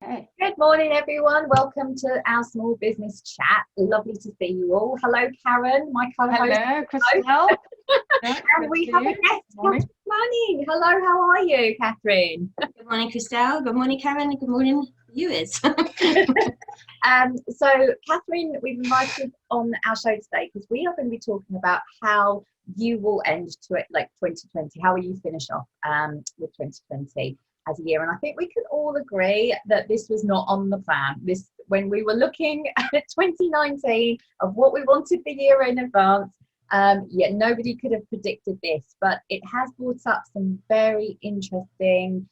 Okay. Good morning, everyone. Welcome to our small business chat. Lovely to see you all. Hello, Karen, my co-host. Hello, Christelle. Yeah, And good to we see have a you. guest, Morning. Catherine Manning. Hello, how are you, Catherine? Good morning, Christelle. Good morning, Karen. And good morning, viewers. So, Catherine, we've invited on our show today because we are going to be talking about how you will end to it, like 2020. How will you finish off with 2020 as a year? And I think we can all agree that this was not on the plan. This, when we were looking at 2019 of what we wanted the year in advance. Yet nobody could have predicted this, but it has brought up some very interesting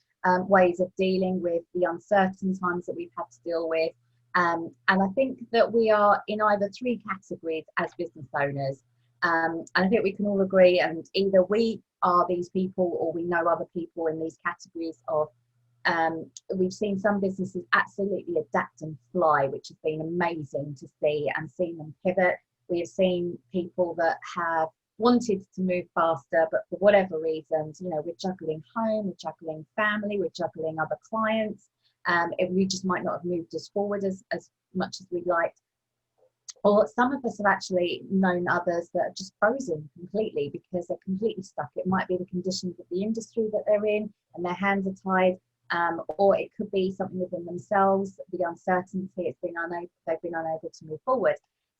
ways of dealing with the uncertain times that we've had to deal with. And I think that we are in either three categories as business owners. And I think we can all agree, and either we are these people or we know other people in these categories of, we've seen some businesses absolutely adapt and fly, which has been amazing to see and seen them pivot. We have seen people that have wanted to move faster, but for whatever reasons, you know, we're juggling home, we're juggling family, we're juggling other clients. We just might not have moved us forward as much as we'd liked. Or some of us have actually known others that are just frozen completely because they're completely stuck. It might be the conditions of the industry that they're in and their hands are tied, or it could be something within themselves, the uncertainty, they've been unable to move forward.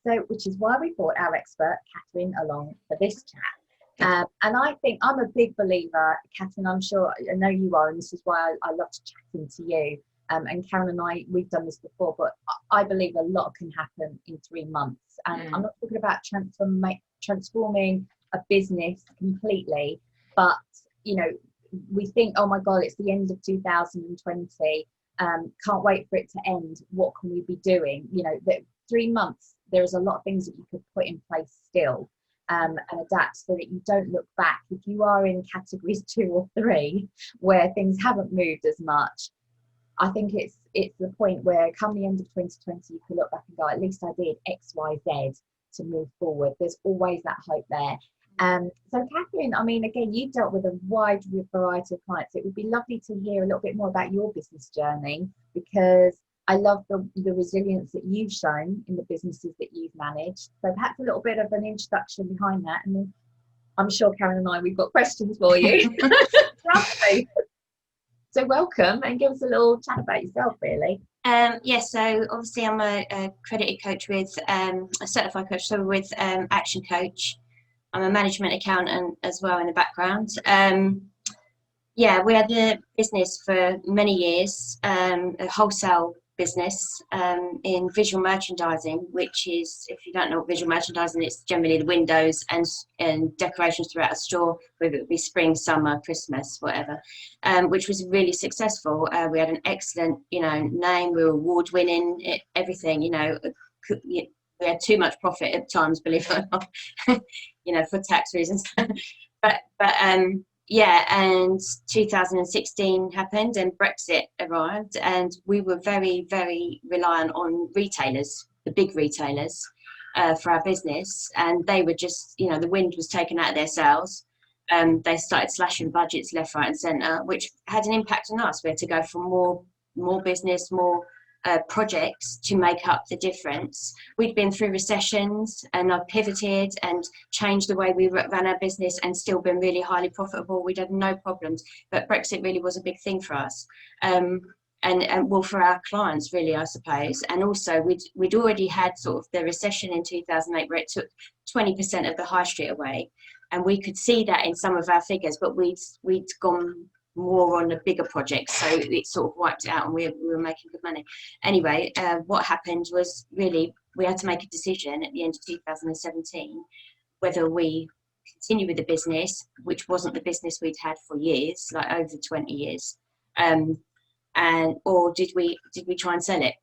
So, which is why we brought our expert, Catherine, along for this chat. And I think I'm a big believer, Catherine, I'm sure, I know you are, and this is why I love to chat to you. And Karen and I, we've done this before, but I believe a lot can happen in 3 months. And I'm not talking about transforming a business completely, but, you know, we think, oh my God, it's the end of 2020. Can't wait for it to end. What can we be doing? You know, that 3 months, there's a lot of things that you could put in place still and adapt so that you don't look back. If you are in categories 2 or 3 where things haven't moved as much, I think it's the point where come the end of 2020, you can look back and go, at least I did X, Y, Z to move forward. There's always that hope there. So Catherine, I mean, again, you've dealt with a wide variety of clients. It would be lovely to hear a little bit more about your business journey, because I love the resilience that you've shown in the businesses that you've managed. So perhaps a little bit of an introduction behind that. And then I'm sure Karen and I, we've got questions for you. So welcome, and give us a little chat about yourself, really. So obviously I'm a accredited coach with a certified coach, so with Action Coach. I'm a management accountant as well in the background. We had a business for many years, a wholesale business in visual merchandising, which is, if you don't know what visual merchandising, it's generally the windows and decorations throughout a store, whether it be spring, summer, Christmas, whatever, which was really successful. We had an excellent, name. We were award winning, everything. We had too much profit at times, believe it or not, for tax reasons. And 2016 happened and Brexit arrived, and we were very, very reliant on retailers, the big retailers, for our business. And they were just, the wind was taken out of their sails. They started slashing budgets left, right and centre, which had an impact on us. We had to go for more business, more projects to make up the difference. We'd been through recessions, and I've pivoted and changed the way we ran our business and still been really highly profitable. We'd had no problems, but Brexit really was a big thing for us. And well, for our clients, really, I suppose. And also we'd already had sort of the recession in 2008 where it took 20% of the high street away. And we could see that in some of our figures, but we'd gone more on the bigger projects, so it sort of wiped it out, and we were making good money. Anyway, what happened was really we had to make a decision at the end of 2017 whether we continue with the business, which wasn't the business we'd had for years, like over 20 years, or did we try and sell it?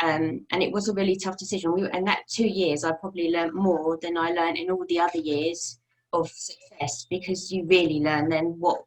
And it was a really tough decision. And that 2 years, I probably learned more than I learned in all the other years of success, because you really learn then what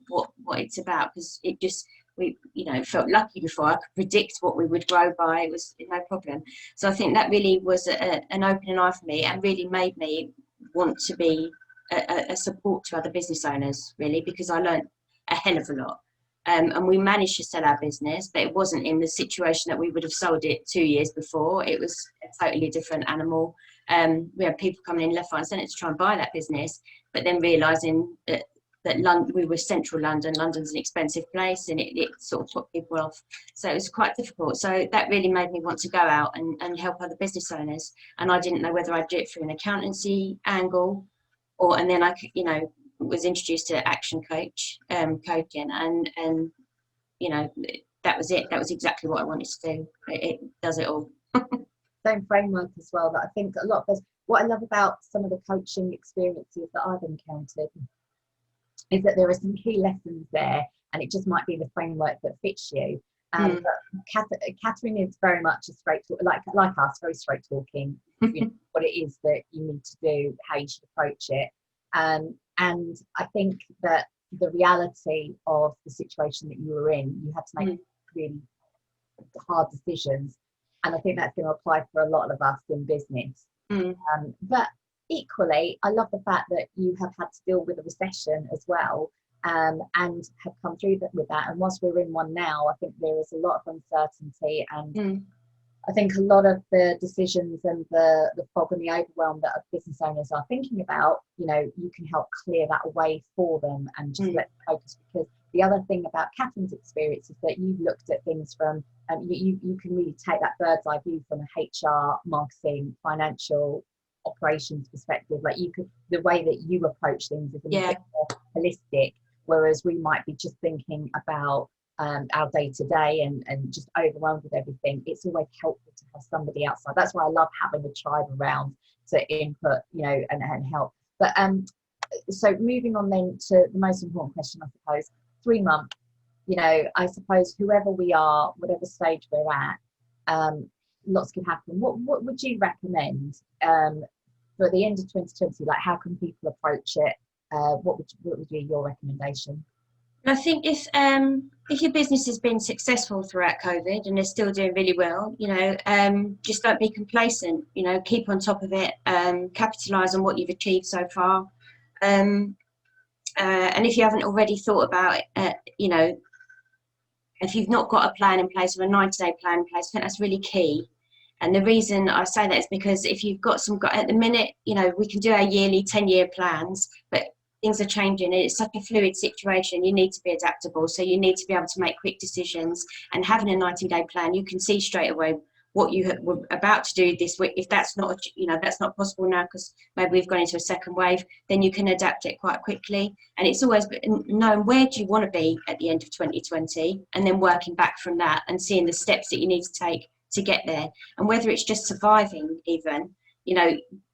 it's about, because it just, we felt lucky before. I could predict what we would grow by. It was no problem. So I think that really was an opening eye for me, and really made me want to be a support to other business owners, really, because I learned a hell of a lot. And we managed to sell our business, but it wasn't in the situation that we would have sold it 2 years before. It was a totally different animal. We had people coming in left, right and centre to try and buy that business, but then realising that London, we were central London, London's an expensive place, and it sort of put people off. So it was quite difficult. So that really made me want to go out and help other business owners. And I didn't know whether I'd do it through an accountancy angle, and then I, was introduced to action coaching, and that was it. That was exactly what I wanted to do. It does it all. Same framework as well, that I think a lot of us, what I love about some of the coaching experiences that I've encountered is that there are some key lessons there, and it just might be the framework that fits you. But Catherine is very much a straight talk, like us, very straight talking. What it is that you need to do, how you should approach it. And I think that the reality of the situation that you were in, you had to make really hard decisions, and I think that's going to apply for a lot of us in business. But equally, I love the fact that you have had to deal with a recession as well, and have come through with that. And whilst we're in one now, I think there is a lot of uncertainty, and I think a lot of the decisions and the fog and the overwhelm that business owners are thinking about, you can help clear that away for them and just let them focus. Because the other thing about Catherine's experience is that you've looked at things from, you can really take that bird's eye view from a HR, marketing, financial, operations perspective. Like the way that you approach things is a bit more holistic, whereas we might be just thinking about our day-to-day and just overwhelmed with everything. It's always helpful to have somebody outside. That's why I love having a tribe around to input, and help. But so moving on then to the most important question, I suppose, 3 months, I suppose whoever we are, whatever stage we're at, lots could happen. What would you recommend for the end of 2020? Like, how can people approach it? What would be your recommendation? I think if your business has been successful throughout COVID and they're still doing really well, just don't be complacent. Keep on top of it. Capitalise on what you've achieved so far. And if you haven't already thought about it, if you've not got a plan in place or a 90-day plan in place, I think that's really key. And the reason I say that is because if you've got at the minute, we can do our yearly 10-year plans, but things are changing. It's such a fluid situation. You need to be adaptable. So you need to be able to make quick decisions. And having a 90-day plan, you can see straight away what you were about to do this week. If that's not, that's not possible now because maybe we've gone into a second wave, then you can adapt it quite quickly. And it's always knowing where do you want to be at the end of 2020, and then working back from that and seeing the steps that you need to take to get there. And whether it's just surviving, even,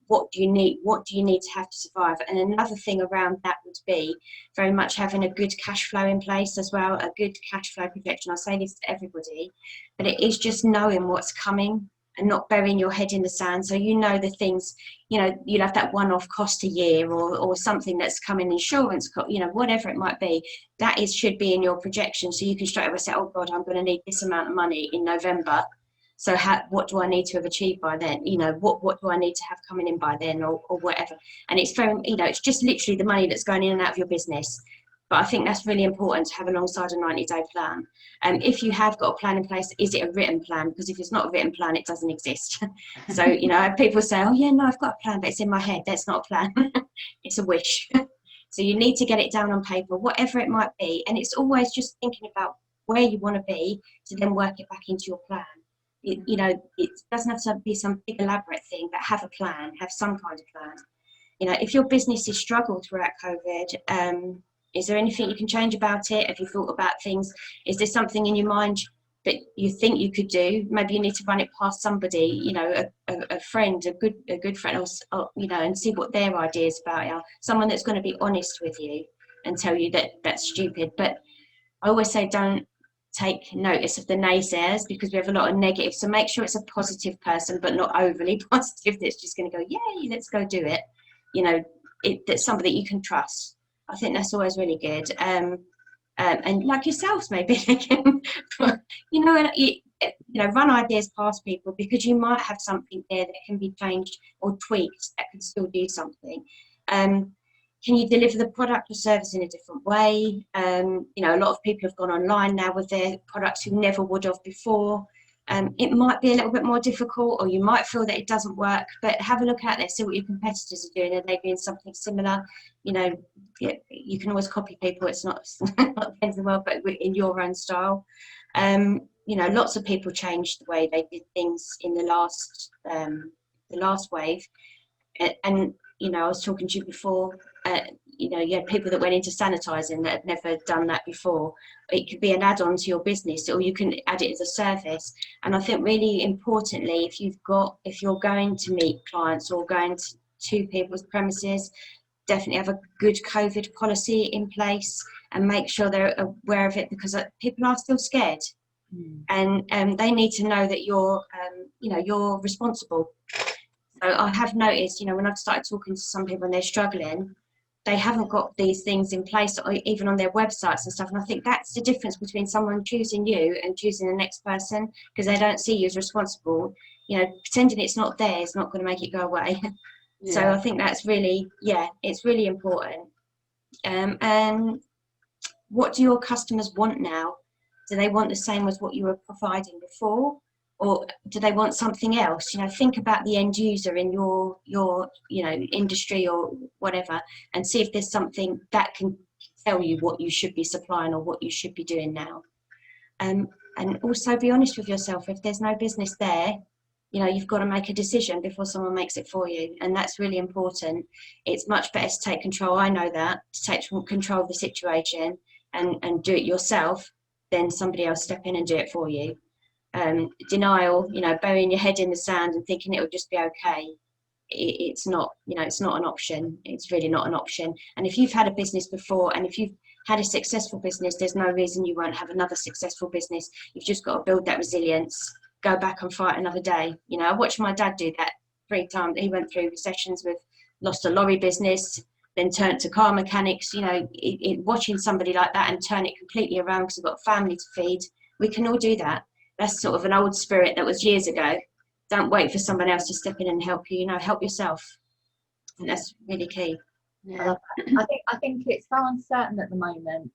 what do you need to have to survive? And another thing around that would be very much having a good cash flow in place as well, a good cash flow projection. I say this to everybody, but it is just knowing what's coming and not burying your head in the sand. So the things, you'll have that one-off cost a year or something that's coming, insurance, whatever it might be, should be in your projection. So you can straight away say, oh God, I'm going to need this amount of money in November. So what do I need to have achieved by then? What do I need to have coming in by then or whatever? And it's very, it's just literally the money that's going in and out of your business. But I think that's really important to have alongside a 90-day plan. If you have got a plan in place, is it a written plan? Because if it's not a written plan, it doesn't exist. So, people say, oh yeah, no, I've got a plan, but it's in my head. That's not a plan. It's a wish. So you need to get it down on paper, whatever it might be. And it's always just thinking about where you want to be to then work it back into your plan. It doesn't have to be some big elaborate thing, but have a plan, have some kind of plan. If your business has struggled throughout COVID, is there anything you can change about it? Have you thought about things? Is there something in your mind that you think you could do? Maybe you need to run it past somebody, a friend, a good friend, or and see what their ideas about it are. Someone that's going to be honest with you and tell you that that's stupid. But I always say don't take notice of the naysayers, because we have a lot of negative. So make sure it's a positive person, but not overly positive that's just going to go, yay, let's go do it. That's somebody you can trust. I think that's always really good. And like yourselves, maybe, run ideas past people, because you might have something there that can be changed or tweaked that can still do something. can you deliver the product or service in a different way? You know, a lot of people have gone online now with their products who never would have before. It might be a little bit more difficult, or you might feel that it doesn't work, but have a look out there, see what your competitors are doing. Are they doing something similar? You know, you can always copy people. It's not not the end of the world, but in your own style. You know, lots of people changed the way they did things in the last wave. And you know, I was talking to you before, you know, you had people that went into sanitizing that had never done that before. It could be an add-on to your business, or you can add it as a service. And I think really importantly, if you're going to meet clients or going to people's premises, definitely have a good COVID policy in place and make sure they're aware of it, because people are still scared. And they need to know that you're responsible. So I have noticed, you know, when I've started talking to some people and they're struggling, they haven't got these things in place, or even on their websites and stuff. And I think that's the difference between someone choosing you and choosing the next person, because they don't see you as responsible. You know, pretending it's not there is not going to make it go away. Yeah. So I think that's really, it's really important. And what do your customers want now? Do they want the same as what you were providing before? Or do they want something else? You know, think about the end user in your you know, industry or whatever, and see if there's something that can tell you what you should be supplying or what you should be doing now. And also be honest with yourself. If there's no business there, you know, you've got to make a decision before someone makes it for you, and that's really important. It's much better to take control. I know that, to take control of the situation and do it yourself than somebody else step in and do it for you. Denial, you know, burying your head in the sand and thinking it will just be okay. It's not, you know, it's not an option. It's really not an option. And if you've had a business before, and if you've had a successful business, there's no reason you won't have another successful business. You've just got to build that resilience, go back and fight another day. You know, I watched my dad do that 3 times. He went through recessions with, lost a lorry business, then turned to car mechanics. You know, watching somebody like that and turn it completely around because they've got a family to feed. We can all do that. That's sort of an old spirit that was years ago. Don't wait for someone else to step in and help you. You know, help yourself. And that's really key. Yeah. I think it's so uncertain at the moment.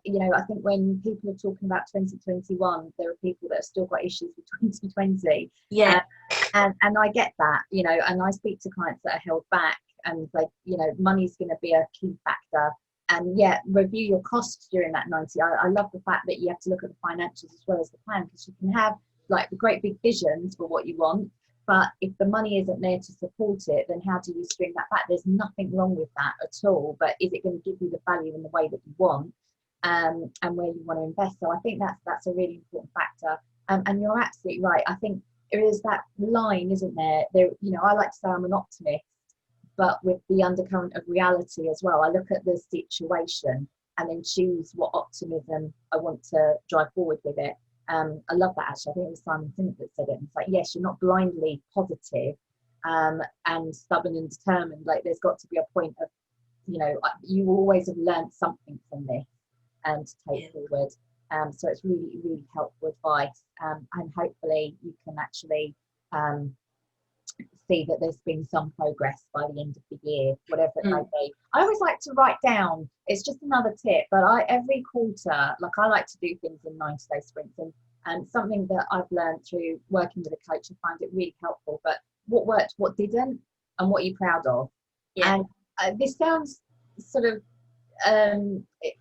You know, I think when people are talking about 2021, there are people that have still got issues with 2020. Yeah. And I get that, you know, and I speak to clients that are held back, and like, you know, money's going to be a key factor. And review your costs during that 90. I love the fact that you have to look at the financials as well as the plan, because you can have like the great big visions for what you want, but if the money isn't there to support it, then how do you string that back? There's nothing wrong with that at all, but is it going to give you the value in the way that you want, and where you want to invest? So I think that's a really important factor. And you're absolutely right. I think there is that line, isn't there? You know, I like to say I'm an optimist, but with the undercurrent of reality as well. I look at the situation and then choose what optimism I want to drive forward with it. I love that, actually. I think it was Simon Sinek that said it. It's like, yes, you're not blindly positive and stubborn and determined. Like, there's got to be a point of, you know, you always have learned something from this and to take forward. So it's really, really helpful advice. And hopefully you can actually see that there's been some progress by the end of the year, whatever it may be. I always like to write down, it's just another tip, but every quarter, like, I like to do things in 90-day sprints, and something that I've learned through working with a coach, I find it really helpful. But what worked, what didn't, and what you're proud of. And this sounds sort of,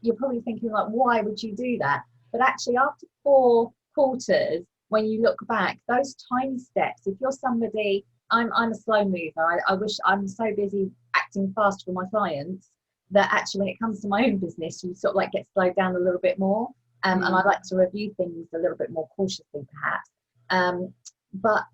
you're probably thinking like, why would you do that? But actually, after 4 quarters, when you look back, those tiny steps, if you're somebody, I'm a slow mover. I wish I'm so busy acting fast for my clients that actually when it comes to my own business, you sort of like get slowed down a little bit more. And I like to review things a little bit more cautiously, perhaps. But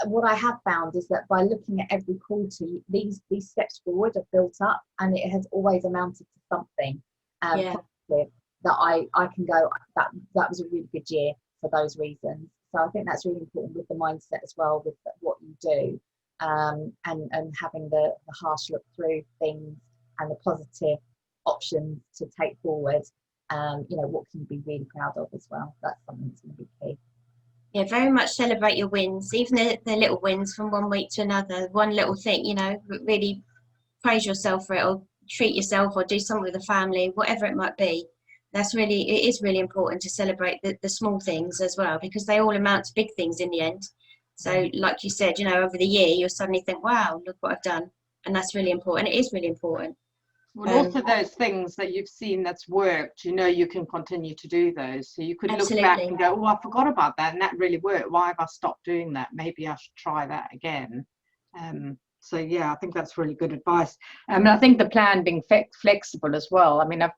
what I have found is that by looking at every quarter, these steps forward are built up, and it has always amounted to something positive that I can go, that was a really good year for those reasons. So I think that's really important with the mindset as well, with what you do, and having the harsh look through things and the positive options to take forward. You know, what can you be really proud of as well? That's something that's going to be key. Yeah, very much celebrate your wins, even the little wins from one week to another. One little thing, you know, really praise yourself for it, or treat yourself or do something with the family, whatever it might be. It is really important to celebrate the small things as well, because they all amount to big things in the end. So like you said, over the year, you'll suddenly think, wow, look what I've done. And that's really important. It is really important. Well, also those things that you've seen that's worked, you can continue to do those. So you could look back and go, oh, I forgot about that, and that really worked. Why have I stopped doing that? Maybe I should try that again. So yeah, I think that's really good advice. And I think the plan being flexible as well. I mean, a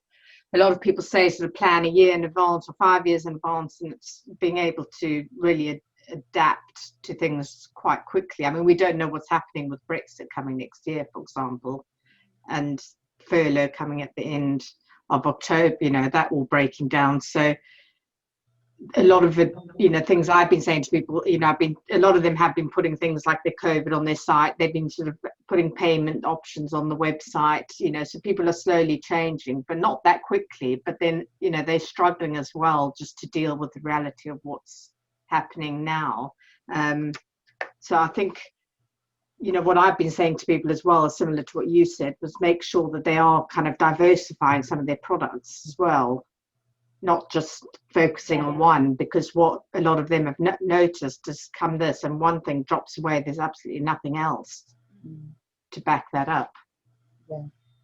lot of people say sort of plan a year in advance or 5 years in advance, and it's being able to really adapt to things quite quickly. I mean, we don't know what's happening with Brexit coming next year, for example, and furlough coming at the end of October, that all breaking down. So a lot of it, things I've been saying to people, a lot of them have been putting things like the COVID on their site. They've been sort of putting payment options on the website, so people are slowly changing, but not that quickly. But then, they're struggling as well just to deal with the reality of what's happening now. So I think, what I've been saying to people as well, similar to what you said, was make sure that they are kind of diversifying some of their products as well, not just focusing on one, because what a lot of them have noticed is come this and one thing drops away, there's absolutely nothing else to back that up. Yeah.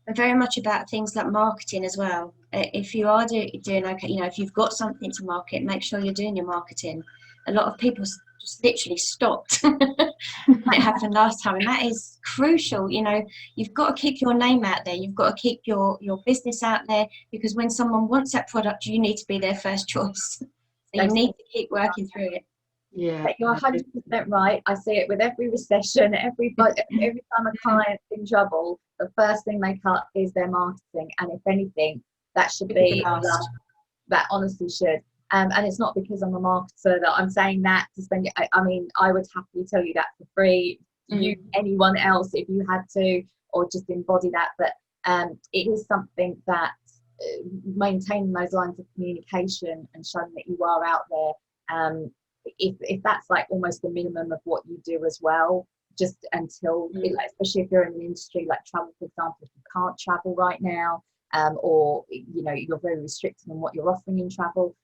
And very much about things like marketing as well. If you are doing okay, if you've got something to market, make sure you're doing your marketing. A lot of people just literally stopped. It happened last time, and that is crucial. You've got to keep your name out there. You've got to keep your business out there, because when someone wants that product, you need to be their first choice. So you need to keep working through it. Yeah, you're 100% right. I see it with every recession, every time a client's in trouble, the first thing they cut is their marketing. And if anything, that should be that honestly should. And it's not because I'm a marketer that I'm saying that to spend it. I mean, I would happily tell you that for free. Anyone else, if you had to, or just embody that. But it is something that maintaining those lines of communication and showing that you are out there. If that's like almost the minimum of what you do as well, just until, especially if you're in an industry like travel, for example, if you can't travel right now, or you're very restricted on what you're offering in travel,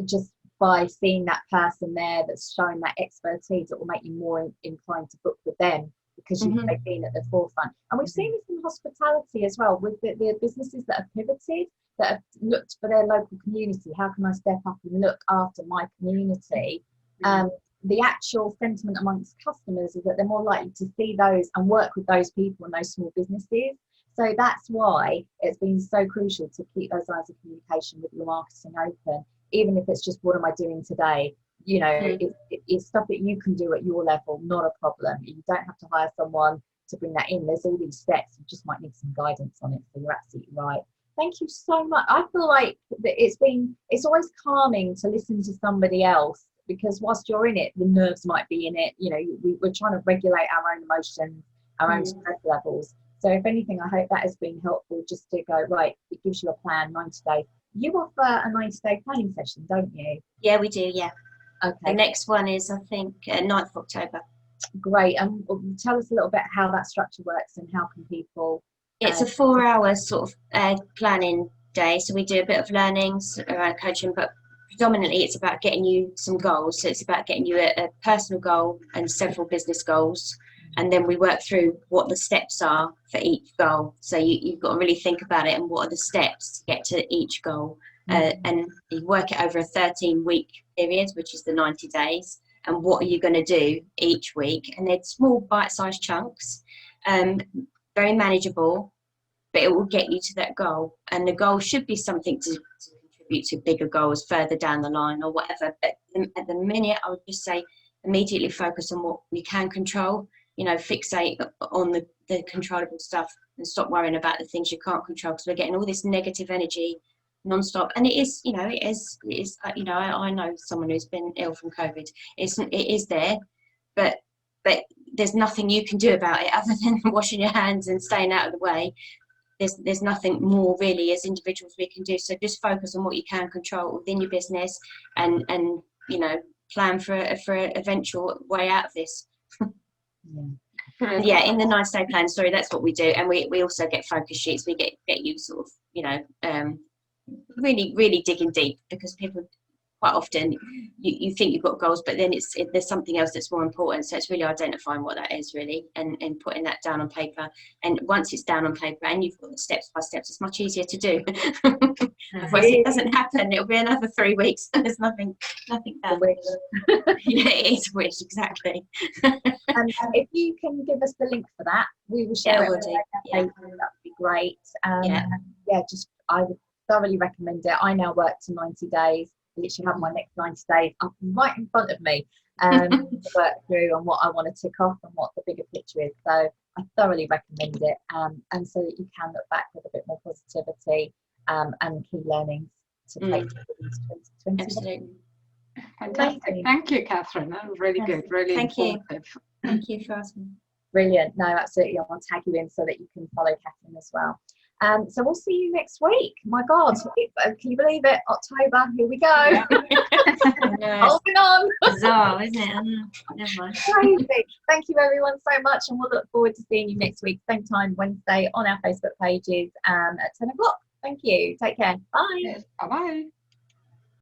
just by seeing that person there that's showing that expertise, it will make you more inclined to book with them, because they've been at the forefront. And we've seen this in hospitality as well, with the businesses that have pivoted, that have looked for their local community. How can I step up and look after my community? The actual sentiment amongst customers is that they're more likely to see those and work with those people and those small businesses. So that's why it's been so crucial to keep those lines of communication with your marketing open, even if it's just, what am I doing today? It's stuff that you can do at your level, not a problem. You don't have to hire someone to bring that in. There's all these steps. You just might need some guidance on it. So you're absolutely right. Thank you so much. I feel like that it's always calming to listen to somebody else, because whilst you're in it, the nerves might be in it. We're trying to regulate our own emotions, our own stress levels. So if anything, I hope that has been helpful, just to go, right, it gives you a plan, 90 days. You offer a 90-day planning session, don't you? Yeah, we do, yeah. Okay. The next one is, I think, 9th of October. Great. And tell us a little bit how that structure works and how can people... It's a 4-hour sort of planning day. So we do a bit of learnings around coaching, but predominantly it's about getting you some goals. So it's about getting you a personal goal and several business goals. And then we work through what the steps are for each goal. So you've got to really think about it and what are the steps to get to each goal. And you work it over a 13-week period, which is the 90 days. And what are you going to do each week? And they're small bite-sized chunks, very manageable, but it will get you to that goal. And the goal should be something to contribute to bigger goals further down the line or whatever. But at the minute, I would just say immediately focus on what you can control. Fixate on the controllable stuff and stop worrying about the things you can't control, because we're getting all this negative energy non-stop. And it is I know someone who's been ill from COVID. It is there, but there's nothing you can do about it other than washing your hands and staying out of the way. There's nothing more really as individuals we can do. So just focus on what you can control within your business, and plan for an eventual way out of this. Yeah. Yeah, in the 9-day plan, sorry, that's what we do. And we also get focus sheets. We get you sort of, you know, really digging deep, because people quite often you think you've got goals, but then there's something else that's more important. So it's really identifying what that is really, and putting that down on paper. And once it's down on paper and you've got the steps by steps, it's much easier to do. Otherwise it doesn't happen, it'll be another 3 weeks and there's nothing done. Yeah, it is a wish, exactly. And if you can give us the link for that, we will share it. Yeah. That would be great. Yeah, just I would thoroughly recommend it. I now work to 90 days. I literally have my next 90 days up right in front of me to work through on what I want to tick off and what the bigger picture is. So I thoroughly recommend it, and so that you can look back with a bit more positivity and key learnings to take into 2020. Absolutely. Fantastic. Thank you, Catherine. That was really good, really informative. Thank you for asking. Brilliant. No, absolutely. I'll tag you in so that you can follow Catherine as well. So we'll see you next week. My God, can you believe it? October, here we go. Holding on. Bizarre, isn't it? Never mind. Crazy. Thank you everyone so much, and we'll look forward to seeing you next week, same time Wednesday on our Facebook pages at 10 o'clock. Thank you. Take care. Bye. Yes. Bye-bye.